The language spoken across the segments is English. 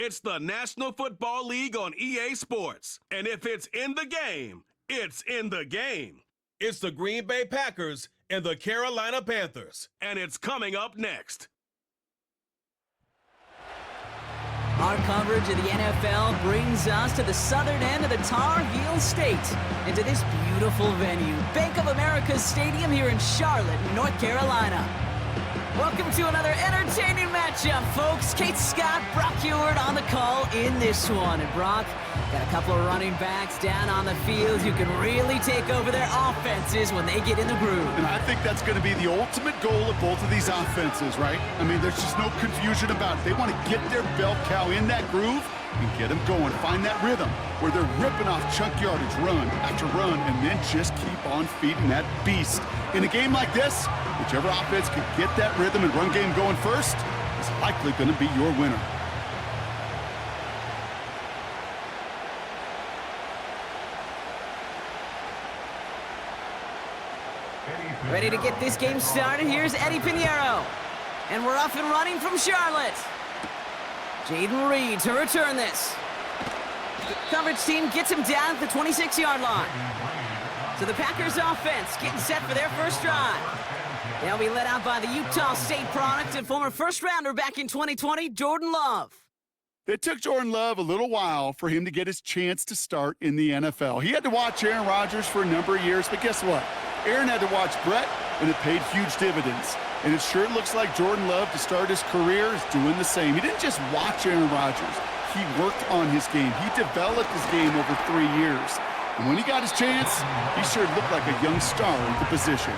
It's the National Football League on EA Sports. And if it's in the game, it's in the game. It's the Green Bay Packers and the Carolina Panthers. And it's coming up next. Our coverage of the NFL brings us to the southern end of the Tar Heel State and to this beautiful venue, Bank of America Stadium here in Charlotte, North Carolina. Welcome to another entertaining matchup, folks. Kate Scott, Brock Ewart on the call in this one. And Brock, got a couple of running backs down on the field who can really take over their offenses when they get in the groove. And I think that's going to be the ultimate goal of both of these offenses, right? I mean, there's just no confusion about it. They want to get their bell cow in that groove and get them going. Find that rhythm where they're ripping off chunk yardage, run after run, and then just keep on feeding that beast. In a game like this, whichever offense can get that rhythm and run game going first is likely going to be your winner. Ready to get this game started. Here's Eddie Pinheiro. And we're off and running from Charlotte. Jaden Reed to return this. The coverage team gets him down at the 26-yard line. So the Packers offense getting set for their first drive. They'll be led out by the Utah State product and former first-rounder back in 2020, Jordan Love. It took Jordan Love a little while for him to get his chance to start in the NFL. He had to watch Aaron Rodgers for a number of years, but guess what? Aaron had to watch Brett, and it paid huge dividends. And it sure looks like Jordan Love, to start his career, is doing the same. He didn't just watch Aaron Rodgers. He worked on his game. He developed his game over 3 years. And when he got his chance, he sure looked like a young star in the position.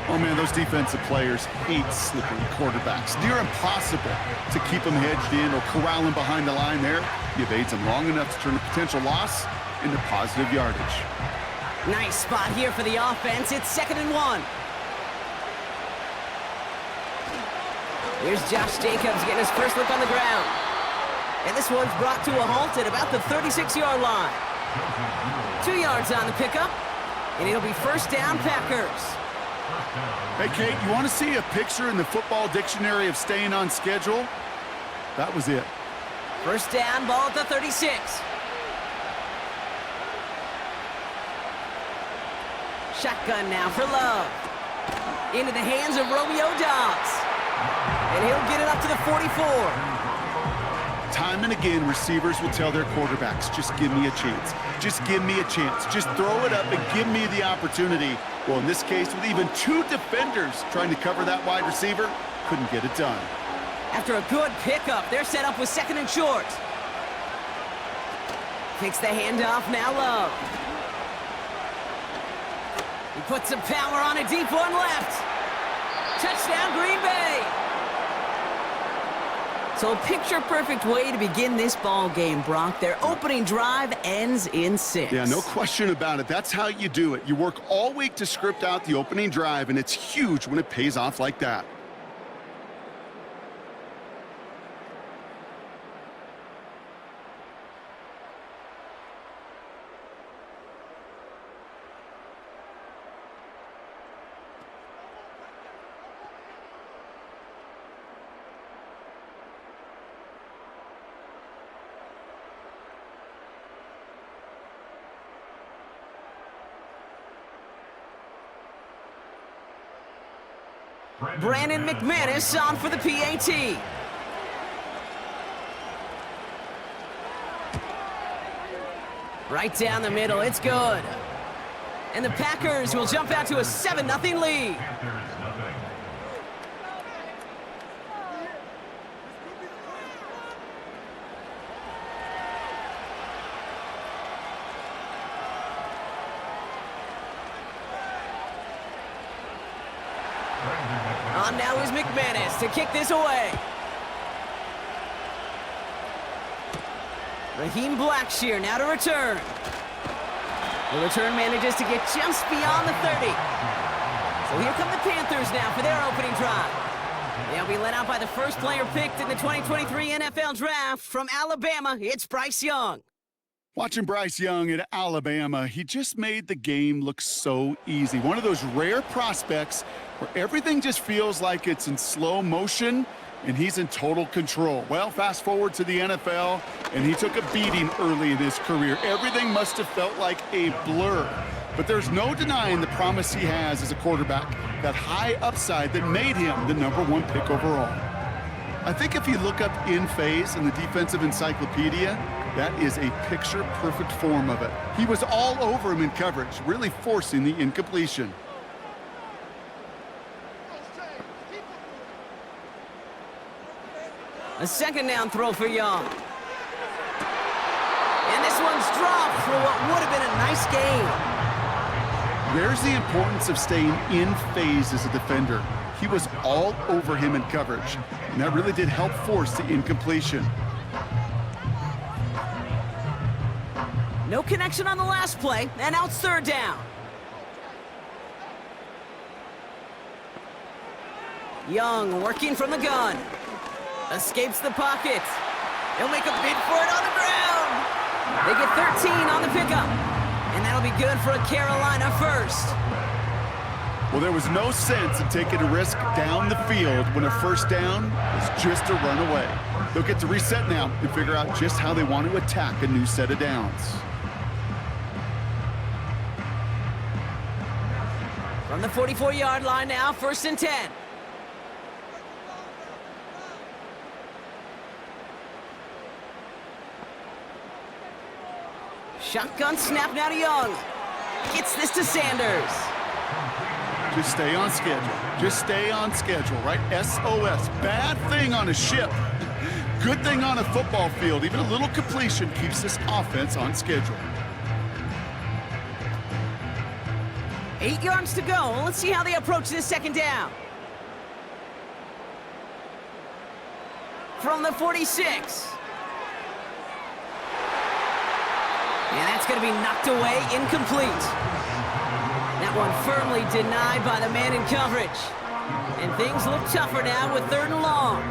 Oh, man, those defensive players hate slippery quarterbacks. Near impossible to keep them hedged in or corral them behind the line there. He evades them long enough to turn a potential loss into positive yardage. Nice spot here for the offense. It's 2nd and 1. Here's Josh Jacobs getting his first look on the ground. And this one's brought to a halt at about the 36-yard line. 2 yards on the pickup, and it'll be first down, Packers. Hey, Kate, you want to see a picture in the football dictionary of staying on schedule? That was it. First down, ball at the 36. Shotgun now for Love. Into the hands of Romeo Dobbs. And he'll get it up to the 44. Time and again, receivers will tell their quarterbacks, just give me a chance. Just give me a chance. Just throw it up and give me the opportunity. Well, in this case, with even 2 defenders trying to cover that wide receiver, couldn't get it done. After a good pickup, they're set up with 2nd and short. Takes the handoff, now Love. He puts some power on it, deep one left. Touchdown, Green Bay. So a picture-perfect way to begin this ball game, Brock. Their opening drive ends in 6. Yeah, no question about it. That's how you do it. You work all week to script out the opening drive, and it's huge when it pays off like that. Brandon McManus on for the PAT. Right down the middle, it's good. And the Packers will jump out to a 7-0 lead. On now is McManus to kick this away. Raheem Blackshear now to return. The return manages to get just beyond the 30. So here come the Panthers now for their opening drive. They'll be led out by the first player picked in the 2023 NFL Draft from Alabama. It's Bryce Young. Watching Bryce Young at Alabama, he just made the game look so easy. One of those rare prospects where everything just feels like it's in slow motion and he's in total control. Well, fast forward to the NFL, and he took a beating early in his career. Everything must have felt like a blur. But there's no denying the promise he has as a quarterback, that high upside that made him the #1 pick overall. I think if you look up in phase in the defensive encyclopedia, that is a picture-perfect form of it. He was all over him in coverage, really forcing the incompletion. A second down throw for Young. And this one's dropped for what would have been a nice gain. There's the importance of staying in phase as a defender. He was all over him in coverage, and that really did help force the incompletion. No connection on the last play, and now it's third down. Young working from the gun. Escapes the pocket. He'll make a bid for it on the ground. They get 13 on the pickup. And that'll be good for a Carolina first. Well, there was no sense in taking a risk down the field when a first down was just a run away. They'll get to reset now and figure out just how they want to attack a new set of downs. From the 44-yard line now, 1st and 10. Shotgun snap now to Young. Gets this to Sanders. Just stay on schedule. Just stay on schedule, right? SOS. Bad thing on a ship. Good thing on a football field. Even a little completion keeps this offense on schedule. 8 yards to go. Let's see how they approach this second down. From the 46. And that's going to be knocked away, incomplete. That one firmly denied by the man in coverage. And things look tougher now with 3rd and long.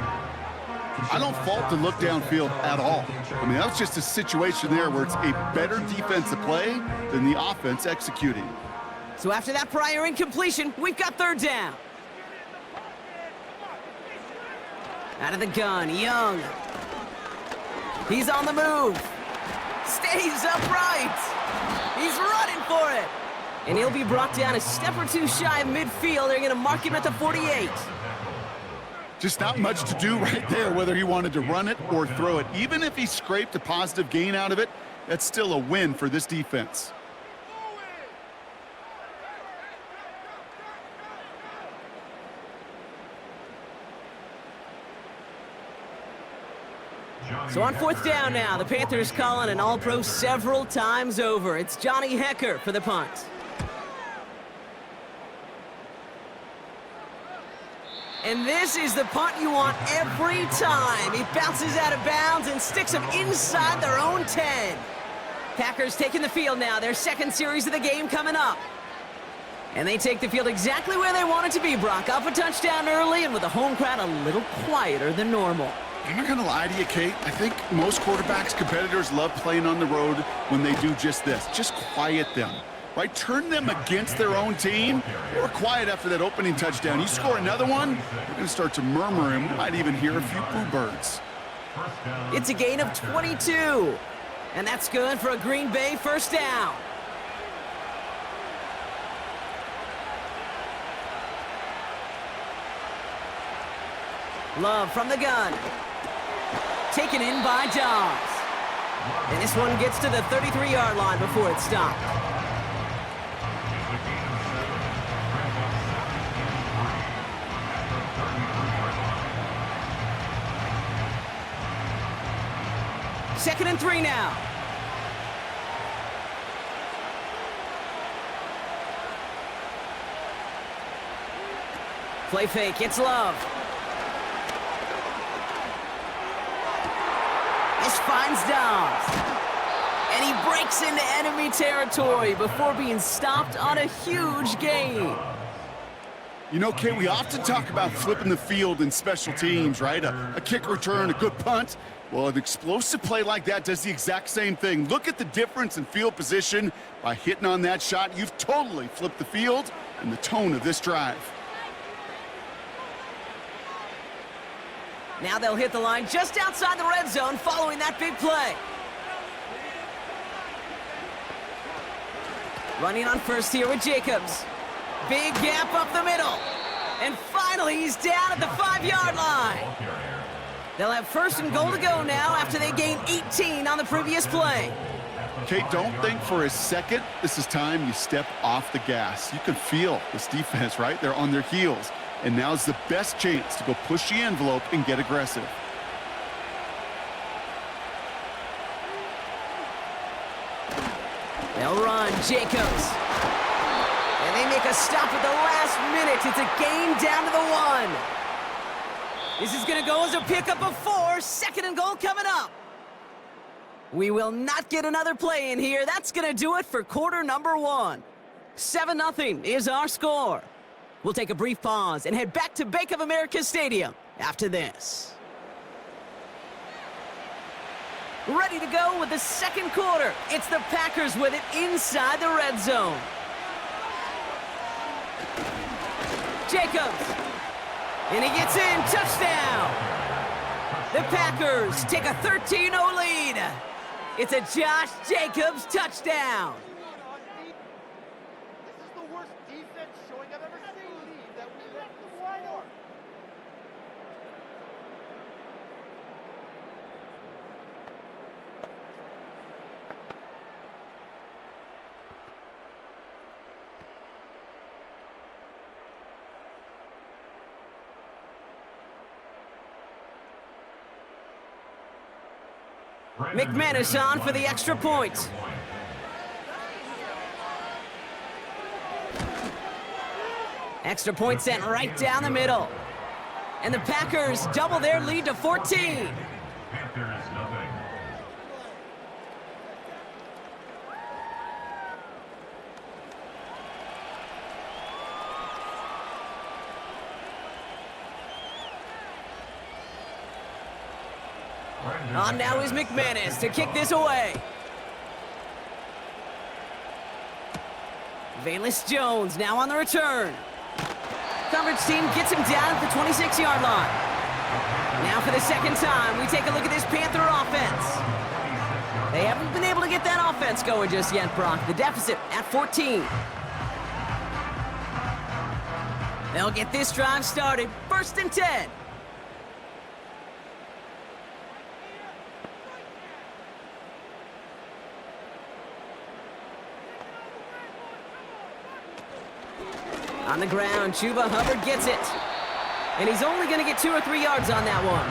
I don't fault the look downfield at all. I mean, that was just a situation there where it's a better defensive play than the offense executing. So after that prior incompletion, we've got 3rd down. Out of the gun, Young. He's on the move. Stays upright. He's running for it. And he'll be brought down a step or two shy of midfield. They're going to mark him at the 48. Just not much to do right there, whether he wanted to run it or throw it. Even if he scraped a positive gain out of it, that's still a win for this defense. So on 4th down now, the Panthers calling an all-pro several times over. It's Johnny Hecker for the punt. And this is the punt you want every time. He bounces out of bounds and sticks them inside their own 10. Packers taking the field now, their 2nd series of the game coming up. And they take the field exactly where they want it to be, Brock. Off a touchdown early and with the home crowd a little quieter than normal. I'm not going to lie to you, Kate. I think most quarterbacks, competitors love playing on the road when they do just this. Just quiet them, right? Turn them against their own team. They were quiet after that opening touchdown. You score another one, they're going to start to murmur, and we might even hear a few boo birds. It's a gain of 22. And that's good for a Green Bay 1st down. Love from the gun. Taken in by Dobbs. And this one gets to the 33-yard line before it's stopped. Second and 3 now. Play fake, it's Love. This finds Dobbs. And he breaks into enemy territory before being stopped on a huge gain. You know, Kate, we often talk about flipping the field in special teams, right? A kick return, a good punt. Well, an explosive play like that does the exact same thing. Look at the difference in field position. By hitting on that shot, you've totally flipped the field and the tone of this drive. Now they'll hit the line just outside the red zone following that big play. Running on first here with Jacobs. Big gap up the middle. And finally, he's down at the 5-yard line. They'll have first and goal to go now after they gained 18 on the previous play. Kate, don't think for a second this is time you step off the gas. You can feel this defense, right? They're on their heels. And now's the best chance to go push the envelope and get aggressive. They'll run, Jacobs. And they make a stop at the last minute. It's a gain down to the 1. This is going to go as a pickup of 4. Second and goal coming up. We will not get another play in here. That's going to do it for quarter number 1. 7-0 is our score. We'll take a brief pause and head back to Bank of America Stadium after this. Ready to go with the second quarter. It's the Packers with it inside the red zone. Jacobs. And he gets in. Touchdown. The Packers take a 13-0 lead. It's a Josh Jacobs touchdown. This is the worst defense showing I've ever seen that we let the score. McManus on for the extra point. Extra point sent right down the middle. And the Packers double their lead to 14. Panthers nothing. On now is McManus to kick this away. Valus Jones now on the return. Coverage team gets him down at the 26-yard line. Now for the second time, we take a look at this Panther offense. They haven't been able to get that offense going just yet, Brock. The deficit at 14. They'll get this drive started. First and 10. On the ground, Chuba Hubbard gets it. And he's only going to get 2 or 3 yards on that one.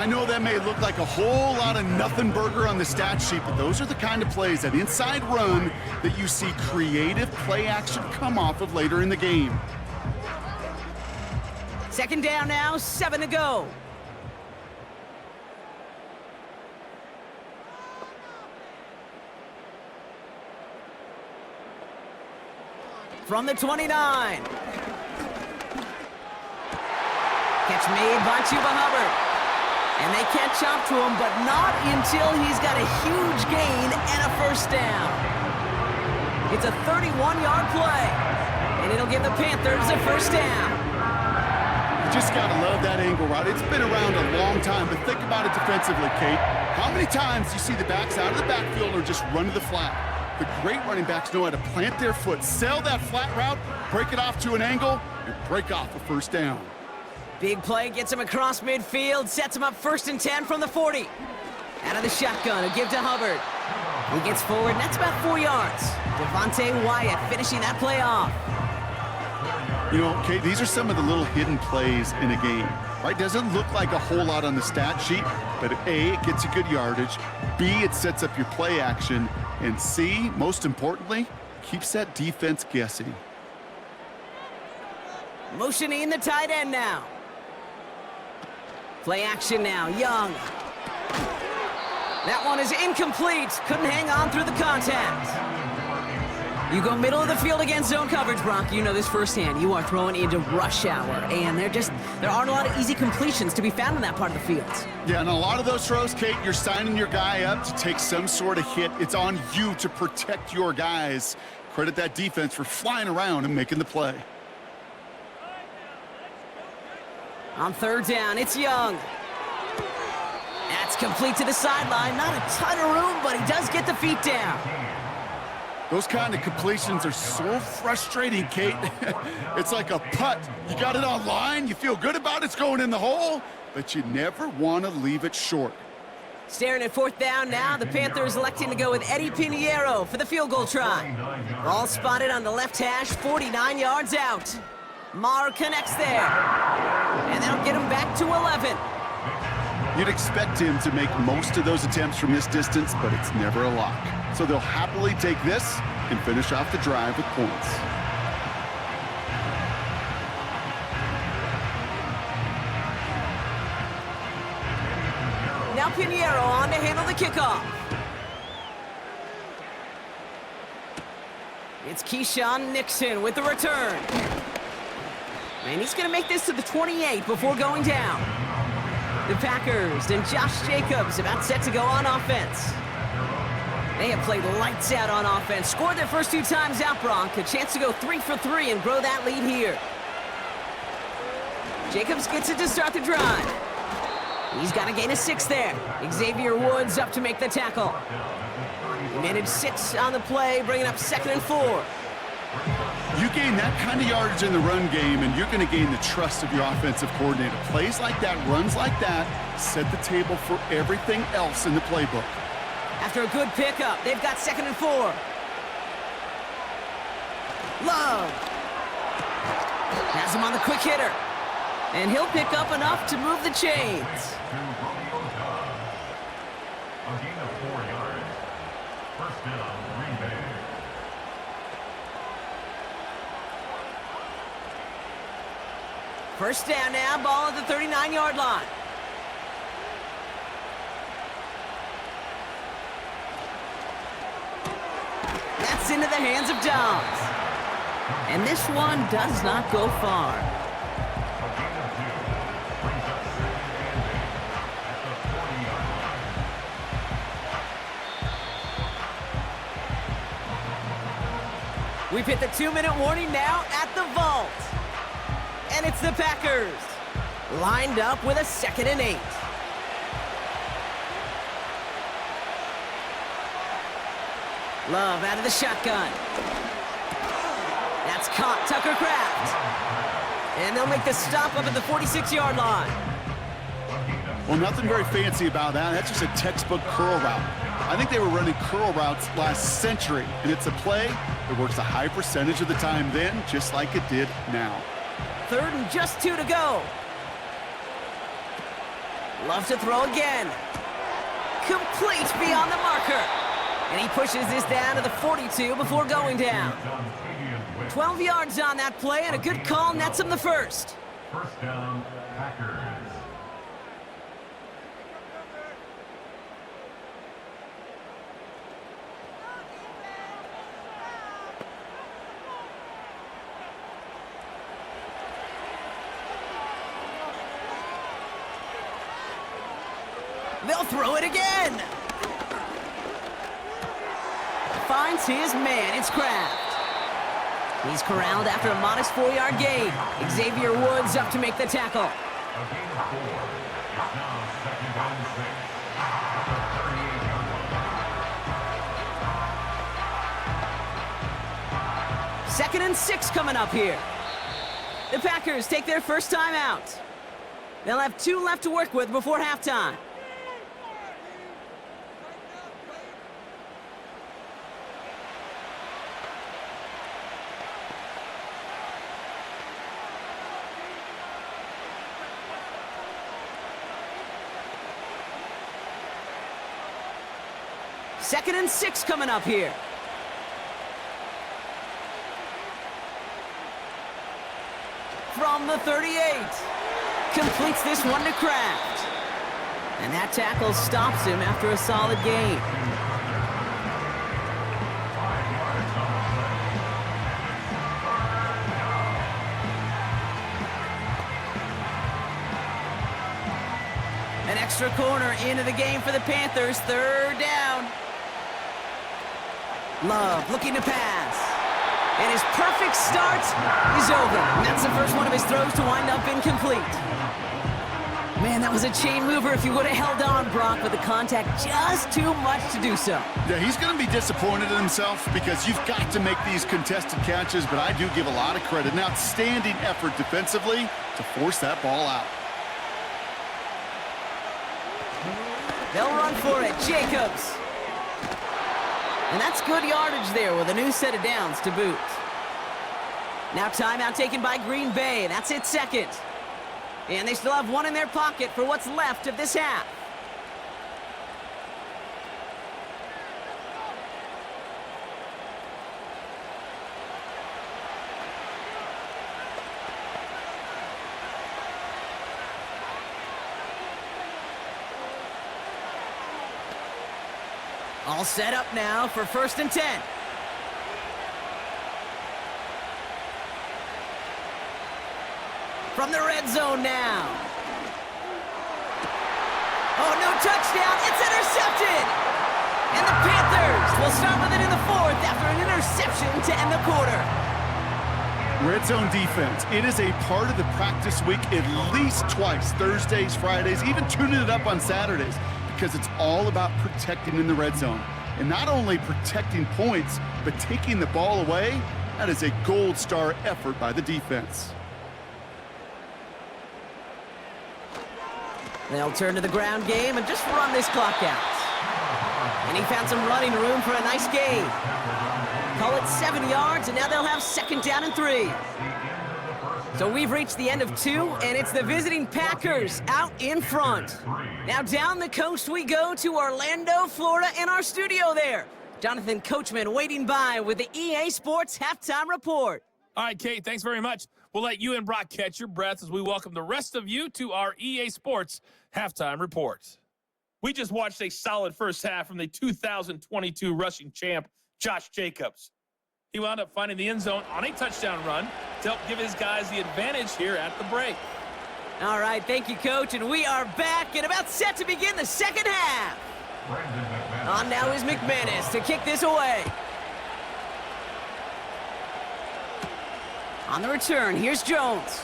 I know that may look like a whole lot of nothing burger on the stat sheet, but those are the kind of plays, that inside run, that you see creative play action come off of later in the game. Second down now, 7 to go. From the 29. Catch made by Chuba Hubbard. And they catch up to him, but not until he's got a huge gain and a first down. It's a 31-yard play, and it'll give the Panthers a first down. You just got to love that angle, Rod. It's been around a long time, but think about it defensively, Kate. How many times do you see the backs out of the backfield or just run to the flat? The great running backs know how to plant their foot, sell that flat route, break it off to an angle, and break off a first down. Big play gets him across midfield, sets him up first and 10 from the 40. Out of the shotgun, a give to Hubbard. He gets forward, and that's about 4 yards. Devontae Wyatt finishing that play off. You know, Kate, these are some of the little hidden plays in a game, right? Doesn't look like a whole lot on the stat sheet, but A, it gets you good yardage. B, it sets up your play action. And C, most importantly, keeps that defense guessing. Motioning the tight end now. Play action now, Young. That one is incomplete. Couldn't hang on through the contact. You go middle of the field against zone coverage, Brock. You know this firsthand. You are throwing into rush hour, and there aren't a lot of easy completions to be found in that part of the field. Yeah, and a lot of those throws, Kate, you're signing your guy up to take some sort of hit. It's on you to protect your guys. Credit that defense for flying around and making the play. On third down, it's Young. That's complete to the sideline. Not a ton of room, but he does get the feet down. Those kind of completions are so frustrating, Kate. It's like a putt. You got it on line, you feel good about it's going in the hole, but you never want to leave it short. Staring at fourth down now, the Panthers electing to go with Eddie Pinheiro for the field goal try. Ball spotted on the left hash, 49 yards out. Marr connects there. And they'll get him back to 11. You'd expect him to make most of those attempts from this distance, but it's never a lock. So they'll happily take this and finish off the drive with points. Now Pinheiro on to handle the kickoff. It's Keyshawn Nixon with the return. And he's going to make this to the 28 before going down. The Packers and Josh Jacobs about set to go on offense. They have played lights out on offense. Scored their first 2 times out, Bronk. A chance to go 3 for 3 and grow that lead here. Jacobs gets it to start the drive. He's got a gain of 6 there. Xavier Woods up to make the tackle. He managed 6 on the play, bringing up 2nd and 4. You gain that kind of yardage in the run game, and you're going to gain the trust of your offensive coordinator. Plays like that, runs like that, set the table for everything else in the playbook. After a good pickup, they've got 2nd and 4. Love has him on the quick hitter. And he'll pick up enough to move the chains. A gain of 4 yards. First down, Green Bay. First down now, ball at the 39-yard line. That's into the hands of Dobbs. And this one does not go far. We've hit the 2-minute warning now at the vault. And it's the Packers, lined up with a 2nd and 8. Love out of the shotgun. That's caught, Tucker Kraft. And they'll make the stop up at the 46-yard line. Well, nothing very fancy about that. That's just a textbook curl route. I think they were running curl routes last century, and it's a play that works a high percentage of the time then, just like it did now. 3rd and just 2 to go. Love to throw again. Complete beyond the marker. And he pushes this down to the 42 before going down. 12 yards on that play, and a good call nets him the first. First down, Packers. They'll throw it again. Finds his man. It's Kraft. He's corralled after a modest 4-yard gain. Xavier Woods up to make the tackle. A gain of 4. It's now 2nd and 6. At the 38-yard line. 2nd and 6 coming up here. The Packers take their first time out. They'll have 2 left to work with before halftime. Second and 6 coming up here. From the 38. Completes this one to Kraft. And that tackle stops him after a solid gain. An extra corner into the game for the Panthers. 3rd down. Love looking to pass. And his perfect start is over. And that's the first one of his throws to wind up incomplete. Man, that was a chain mover if you would have held on, Brock, but the contact just too much to do so. Yeah, he's going to be disappointed in himself because you've got to make these contested catches, but I do give a lot of credit. An outstanding effort defensively to force that ball out. They'll run for it. Jacobs. And that's good yardage there with a new set of downs to boot. Now timeout taken by Green Bay. That's its second. And they still have one in their pocket for what's left of this half. All set up now for 1st and 10. From the red zone now. Oh, no touchdown. It's intercepted. And the Panthers will start with it in the 4th after an interception to end the quarter. Red zone defense. It is a part of the practice week at least twice, Thursdays, Fridays, even tuning it up on Saturdays, because it's all about protecting in the red zone. And not only protecting points, but taking the ball away. That is a gold star effort by the defense. They'll turn to the ground game and just run this clock out. And he found some running room for a nice gain. Call it 7 yards, and now they'll have 2nd down and 3. So we've reached the end of 2, and it's the visiting Packers out in front. Now down the coast we go to Orlando, Florida, in our studio there. Jonathan Coachman waiting by with the EA Sports Halftime Report. All right, Kate, thanks very much. We'll let you and Brock catch your breath as we welcome the rest of you to our EA Sports Halftime Report. We just watched a solid first half from the 2022 rushing champ, Josh Jacobs. He wound up finding the end zone on a touchdown run to help give his guys the advantage here at the break. All right, thank you, Coach, and we are back and about set to begin the second half. On now is McManus to kick this away. On the return, here's Jones.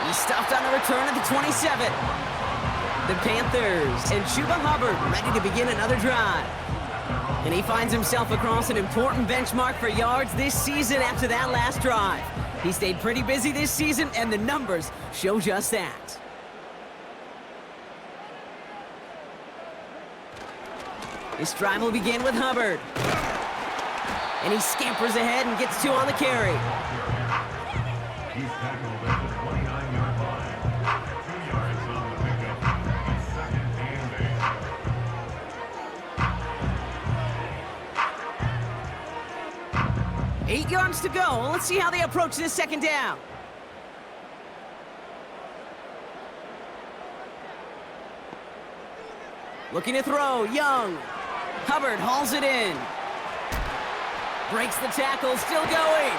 He's stuffed on the return at the 27. The Panthers and Chuba Hubbard ready to begin another drive. And he finds himself across an important benchmark for yards this season after that last drive. He stayed pretty busy this season, and the numbers show just that. This drive will begin with Hubbard. And he scampers ahead and gets 2 on the carry. He's tackled at the 29-yard line. 2 yards on the pickup. 2nd and 8. 8 yards to go. Let's see how they approach this 2nd down. Looking to throw, Young. Hubbard hauls it in. Breaks the tackle, still going.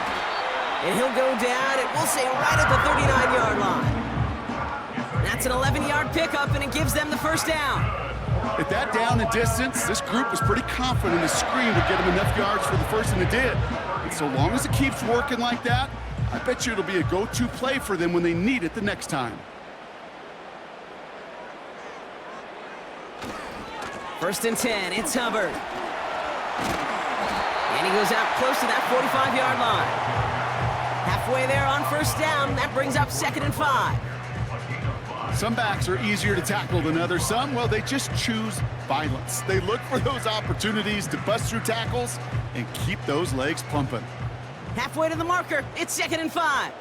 And he'll go down, and we'll say right at the 39-yard line. That's an 11-yard pickup, and it gives them the 1st down. At that down and distance, this group was pretty confident the screen would get them enough yards for the 1st, and it did. And so long as it keeps working like that, I bet you it'll be a go-to play for them when they need it the next time. 1st and 10, it's Hubbard. And he goes out close to that 45-yard line. Halfway there on 1st down, that brings up 2nd and 5. Some backs are easier to tackle than others. Some, well, they just choose violence. They look for those opportunities to bust through tackles and keep those legs pumping. Halfway to the marker, it's 2nd and 5.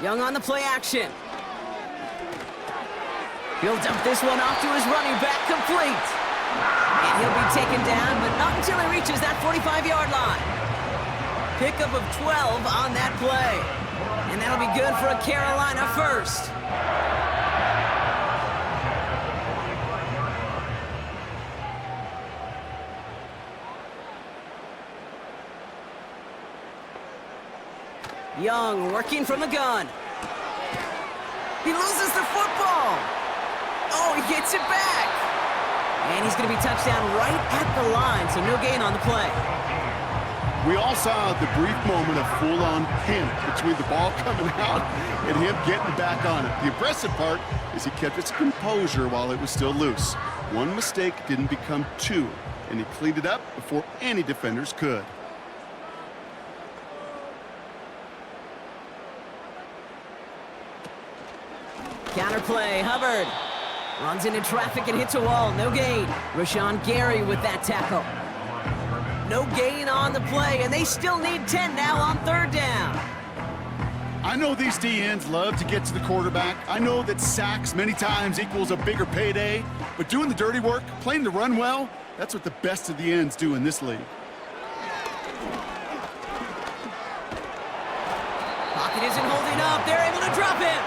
Young on the play action. He'll dump this one off to his running back, complete. And he'll be taken down, but not until he reaches that 45-yard line. Pickup of 12 on that play. And that'll be good for a Carolina 1st. Young working from the gun. He loses the football. Oh, he gets it back. And he's going to be touched down right at the line, so no gain on the play. We all saw the brief moment of full-on panic between the ball coming out and him getting back on it. The impressive part is he kept his composure while it was still loose. One mistake didn't become two, and he cleaned it up before any defenders could. Counterplay, Hubbard. Runs into traffic and hits a wall, no gain. Rashawn Gary with that tackle. No gain on the play, and they still need 10 now on third down. I know these DNs love to get to the quarterback. I know that sacks many times equals a bigger payday, but doing the dirty work, playing the run well, that's what the best of the ends do in this league. Pocket isn't holding up. They're able to drop him.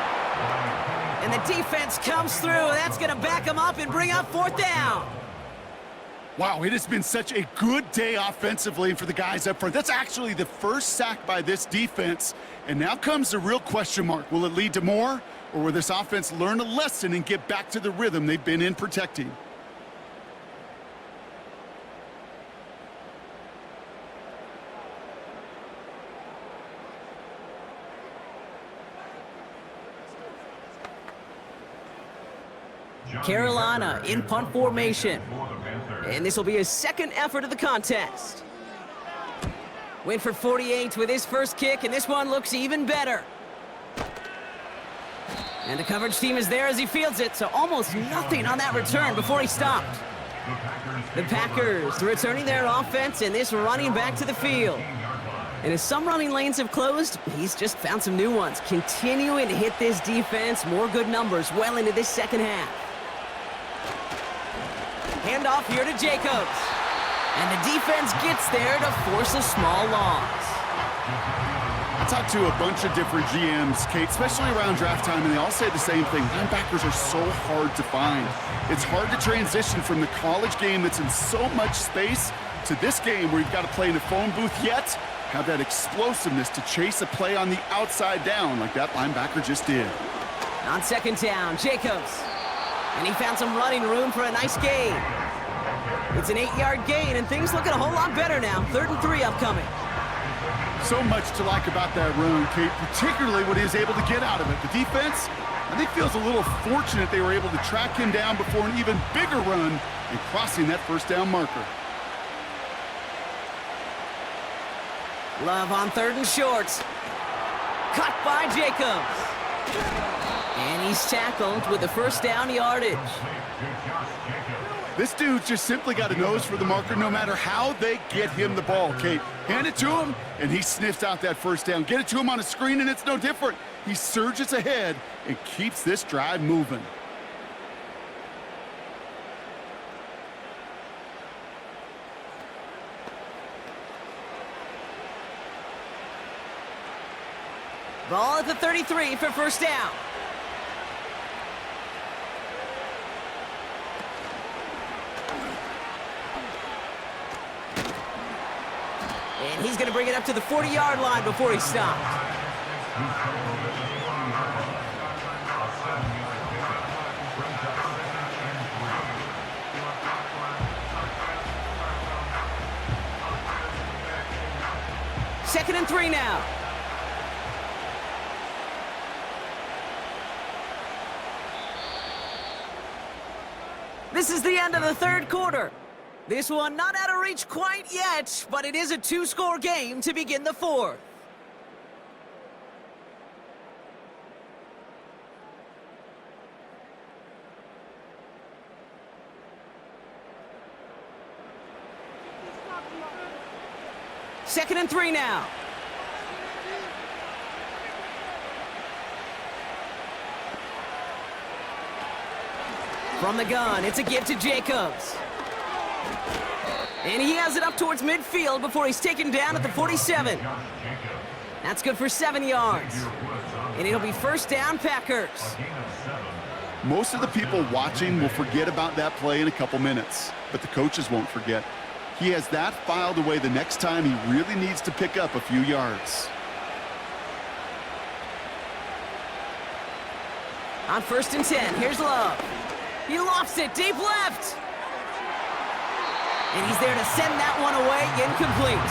And the defense comes through. That's going to back them up and bring up fourth down. Wow, it has been such a good day offensively for the guys up front. That's actually the first sack by this defense. And now comes the real question mark. Will it lead to more? Or will this offense learn a lesson and get back to the rhythm they've been in protecting? Carolina in punt formation. And this will be his second effort of the contest. Went for 48 with his first kick, and this one looks even better. And the coverage team is there as he fields it, so almost nothing on that return before he stopped. The Packers returning their offense and this running back to the field. And as some running lanes have closed, he's just found some new ones, continuing to hit this defense more good numbers well into this second half. Handoff here to Jacobs. And the defense gets there to force a small loss. I talked to a bunch of different GMs, Kate, especially around draft time, and they all say the same thing. Linebackers are so hard to find. It's hard to transition from the college game that's in so much space to this game where you've got to play in a phone booth, yet have that explosiveness to chase a play on the outside down like that linebacker just did. On second down, Jacobs. And he found some running room for a nice gain. It's an 8-yard gain, and things looking a whole lot better now. 3rd and 3 upcoming. So much to like about that run, Kate, particularly what he was able to get out of it. The defense, I think, feels a little fortunate they were able to track him down before an even bigger run and crossing that first down marker. Love on 3rd and short. Cut by Jacobs. And he's tackled with the first down yardage. This dude's just simply got a nose for the marker no matter how they get him the ball, Kate. Hand it to him, and he sniffs out that first down. Get it to him on a screen, and it's no different. He surges ahead and keeps this drive moving. Ball at the 33 for first down. And he's going to bring it up to the 40-yard line before he stopped. Second and 3 now. This is the end of the third quarter. This one not out of reach quite yet, but it is a 2-score game to begin the fourth. Second and 3 now. From the gun, it's a give to Jacobs. And he has it up towards midfield before he's taken down at the 47. That's good for 7 yards. And it'll be first down, Packers. Most of the people watching will forget about that play in a couple minutes, but the coaches won't forget. He has that filed away the next time he really needs to pick up a few yards. On 1st and 10, here's Love. He lofts it deep left. And he's there to send that one away, incomplete.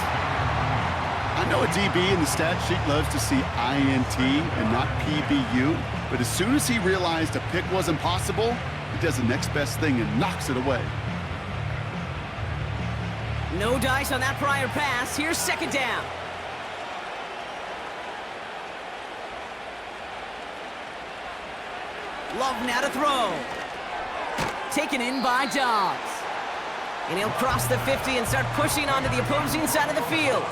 I know a DB in the stat sheet loves to see INT and not PBU, but as soon as he realized a pick wasn't possible, he does the next best thing and knocks it away. No dice on that prior pass. Here's second down. Love now to throw. Taken in by Dobbs. And he'll cross the 50 and start pushing onto the opposing side of the field.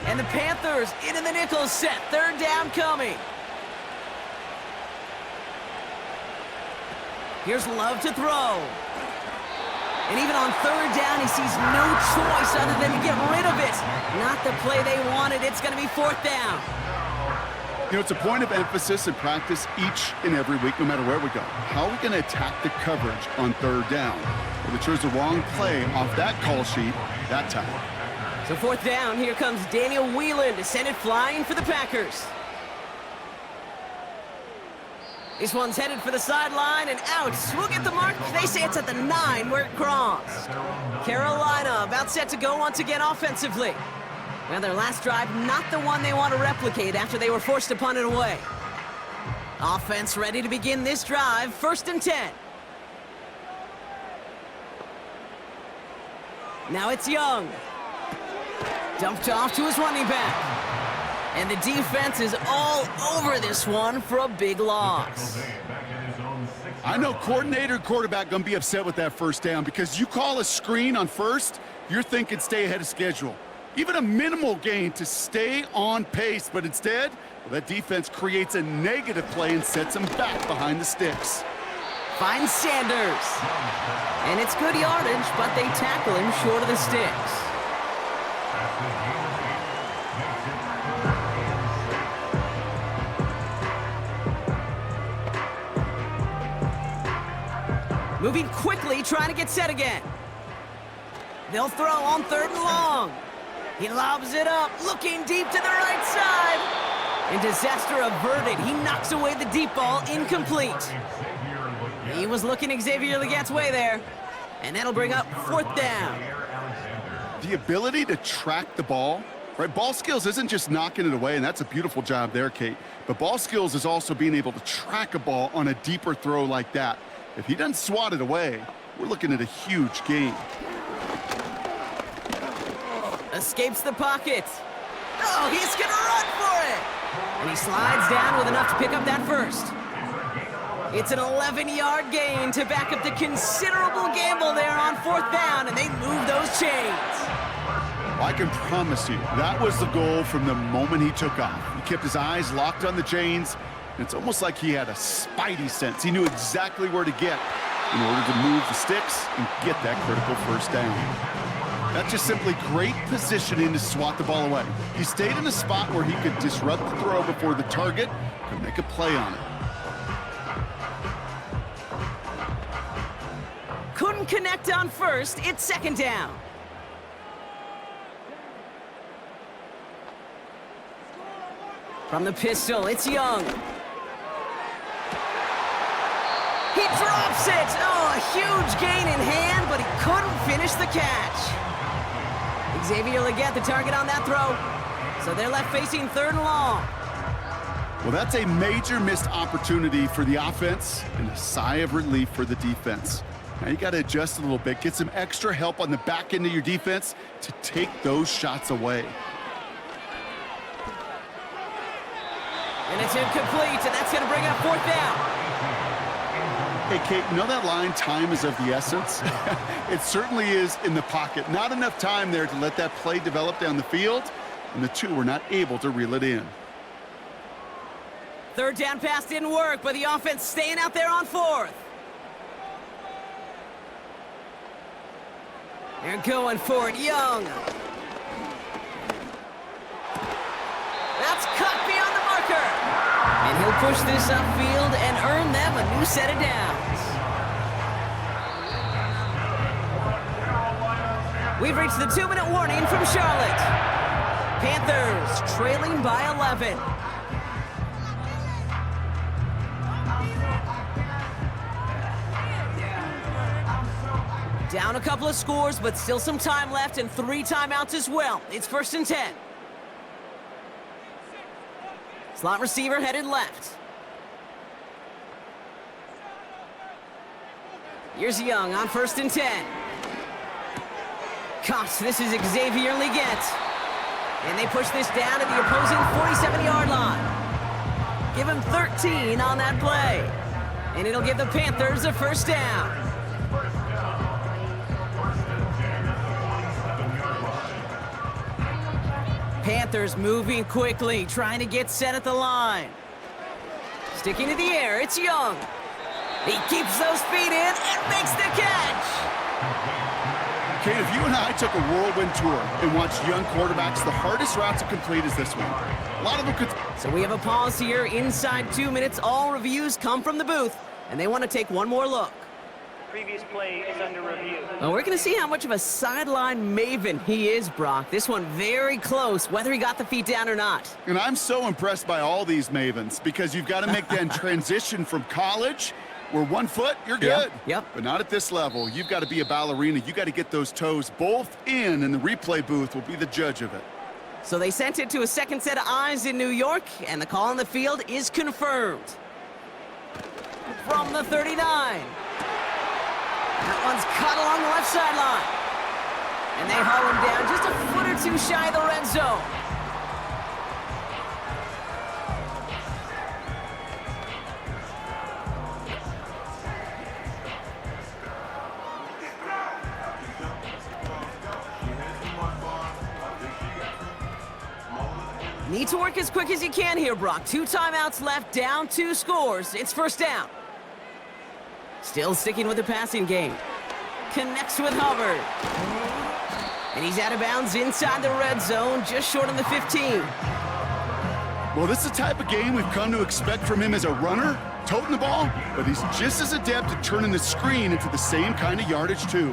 And the Panthers into the nickel set. Third down coming. Here's Love to throw. And even on third down, he sees no choice other than to get rid of it. Not the play they wanted. It's going to be fourth down. You know, it's a point of emphasis in practice each and every week, no matter where we go. How are we going to attack the coverage on third down? Well, they chose the wrong play off that call sheet that time. So fourth down, here comes Daniel Whelan to send it flying for the Packers. This one's headed for the sideline and out. We'll get the mark. They say it's at the 9 where it crossed. Carolina about set to go once again offensively. Well, their last drive, not the one they want to replicate after they were forced to punt it away. Offense ready to begin this drive. 1st and 10. Now it's Young. Dumped off to his running back. And the defense is all over this one for a big loss. I know coordinator and quarterback going to be upset with that first down because you call a screen on first, you're thinking stay ahead of schedule. Even a minimal gain to stay on pace, but instead, well, that defense creates a negative play and sets them back behind the sticks. Finds Sanders. And it's good yardage, but they tackle him short of the sticks. Moving quickly, trying to get set again. They'll throw on 3rd and long. He lobs it up, looking deep to the right side. And disaster averted. He knocks away the deep ball, incomplete. He was looking Xavier Legat's way there. And that'll bring up 4th down. The ability to track the ball, right? Ball skills isn't just knocking it away, and that's a beautiful job there, Kate. But ball skills is also being able to track a ball on a deeper throw like that. If he doesn't swat it away, we're looking at a huge gain. Escapes the pocket. Oh, he's going to run for it. And he slides down with enough to pick up that first. It's an 11-yard gain to back up the considerable gamble there on 4th down, and they move those chains. I can promise you, that was the goal from the moment he took off. He kept his eyes locked on the chains. It's almost like he had a spidey sense. He knew exactly where to get in order to move the sticks and get that critical first down. That's just simply great positioning to swat the ball away. He stayed in a spot where he could disrupt the throw before the target could make a play on it. Couldn't connect on first. It's 2nd down. From the pistol, it's Young. He drops it! Oh, a huge gain in hand, but he couldn't finish the catch. Xavier Legat the target on that throw. So they're left facing 3rd and long. Well, that's a major missed opportunity for the offense and a sigh of relief for the defense. Now you got to adjust a little bit, get some extra help on the back end of your defense to take those shots away. And it's incomplete, and that's going to bring up 4th down. Hey, Kate, you know that line, time is of the essence? It certainly is in the pocket. Not enough time there to let that play develop down the field, and the two were not able to reel it in. 3rd down pass didn't work, but the offense staying out there on 4th. They're going for it, Young. That's cut beyond the marker. And he'll push this upfield and earn them a new set of downs. We've reached the 2-minute warning from Charlotte. Panthers trailing by 11. Down a couple of scores, but still some time left and 3 timeouts as well. It's 1st and 10. Slot receiver headed left. Here's Young on 1st and 10. Cox, this is Xavier Leggett. And they push this down to the opposing 47-yard line. Give him 13 on that play. And it'll give the Panthers a 1st down. Panthers moving quickly, trying to get set at the line. Sticking to the air, it's Young. He keeps those feet in and makes the catch. Kate, if you and I took a whirlwind tour and watched young quarterbacks, the hardest route to complete is this one. A lot of them could... So we have a pause here. Inside 2 minutes, all reviews come from the booth, and they want to take one more look. Previous play is under review. Well, we're going to see how much of a sideline maven he is, Brock. This one very close, whether he got the feet down or not. And I'm so impressed by all these mavens because you've got to make that transition from college where 1 foot, you're good. Yep. But not at this level. You've got to be a ballerina. You got to get those toes both in, and the replay booth will be the judge of it. So they sent it to a second set of eyes in New York, and the call on the field is confirmed. From the 39. That one's cut along the left sideline. And they haul him down just a foot or 2 shy of the red zone. Need to work as quick as you can here, Brock. 2 timeouts left, down 2 scores. It's 1st down. Still sticking with the passing game. Connects with Hubbard. And he's out of bounds inside the red zone, just short of the 15. Well, this is the type of game we've come to expect from him as a runner, toting the ball, but he's just as adept at turning the screen into the same kind of yardage, too.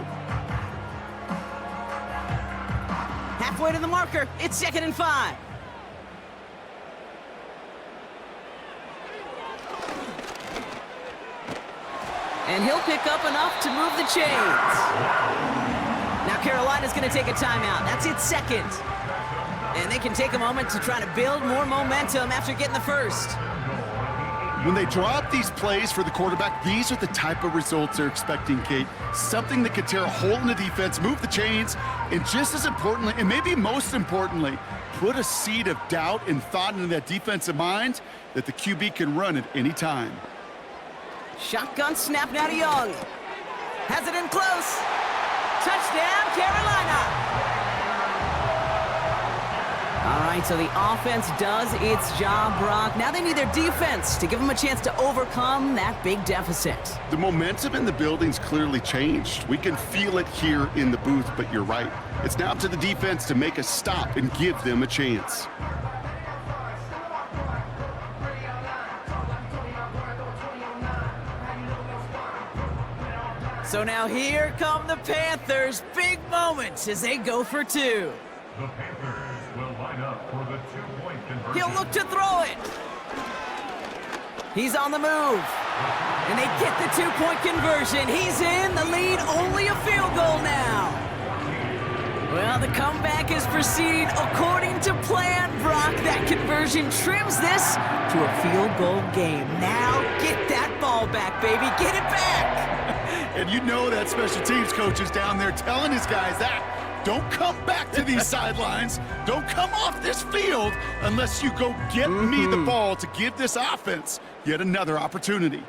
Halfway to the marker, it's 2nd and 5. And he'll pick up enough to move the chains. Now Carolina's going to take a timeout. That's its 2nd. And they can take a moment to try to build more momentum after getting the 1st. When they draw up these plays for the quarterback, these are the type of results they're expecting, Kate. Something that could tear a hole in the defense, move the chains, and just as importantly, and maybe most importantly, put a seed of doubt and thought into that defensive mind that the QB can run at any time. Shotgun snap now to Young. Has it in close. Touchdown, Carolina. All right, so the offense does its job, Brock. Now they need their defense to give them a chance to overcome that big deficit. The momentum in the building's clearly changed. We can feel it here in the booth, but you're right. It's now up to the defense to make a stop and give them a chance. So now here come the Panthers. Big moments as they go for 2. The Panthers will line up for the 2-point conversion. He'll look to throw it. He's on the move. And they get the 2-point conversion. He's in the lead, only a field goal now. Well, the comeback is proceeding according to plan, Brock. That conversion trims this to a field goal game. Now get that ball back, baby. Get it back. And you know that special teams coach is down there telling his guys that. Don't come back to these sidelines. Don't come off this field unless you go get me the ball to give this offense yet another opportunity.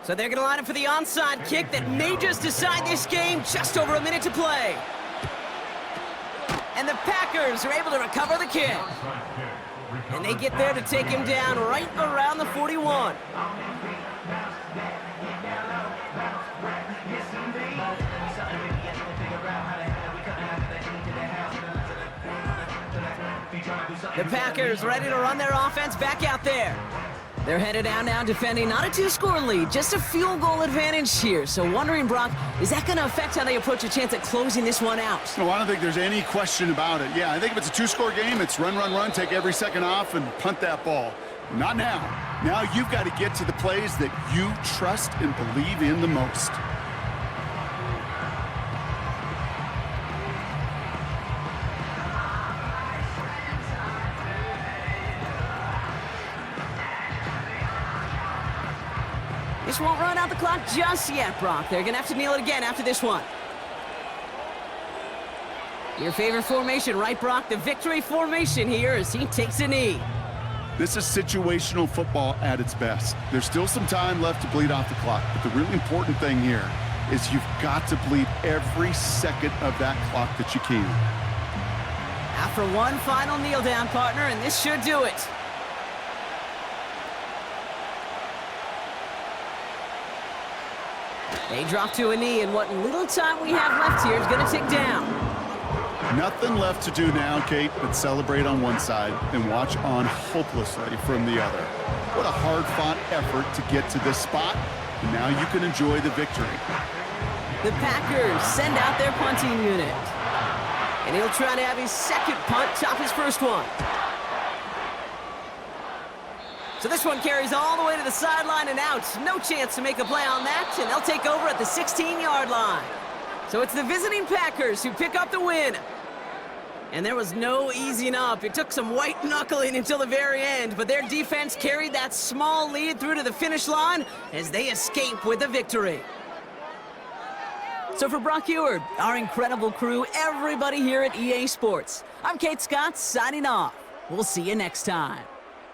So they're going to line up for the onside kick that may just decide this game. Just over a minute to play. And the Packers are able to recover the kick. And they get there to take him down right around the 41. The Packers ready to run their offense back out there. They're headed down now defending not a 2-score lead, just a field goal advantage here. So wondering, Brock, is that going to affect how they approach a chance at closing this one out? No, I don't think there's any question about it. Yeah, I think if it's a 2-score game, it's run, take every second off, and punt that ball. Not now. Now you've got to get to the plays that you trust and believe in the most. This won't run out the clock just yet, Brock. They're going to have to kneel it again after this one. Your favorite formation, right, Brock? The victory formation here as he takes a knee. This is situational football at its best. There's still some time left to bleed off the clock, but the really important thing here is you've got to bleed every second of that clock that you can. After one final kneel down, partner, and this should do it. They drop to a knee, and what little time we have left here is going to tick down. Nothing left to do now, Kate, but celebrate on one side and watch on hopelessly from the other. What a hard-fought effort to get to this spot, and now you can enjoy the victory. The Packers send out their punting unit. And he'll try to have his second punt top his first one. So this one carries all the way to the sideline and out. No chance to make a play on that, and they'll take over at the 16-yard line. So it's the visiting Packers who pick up the win. And there was no easing up. It took some white knuckling until the very end, but their defense carried that small lead through to the finish line as they escape with the victory. So for Brock Eward, our incredible crew, everybody here at EA Sports, I'm Kate Scott signing off. We'll see you next time.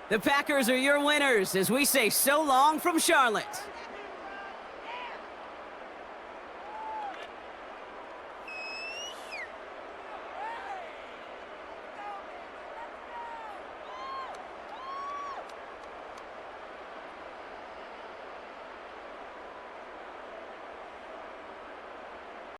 The Packers are your winners as we say so long from Charlotte.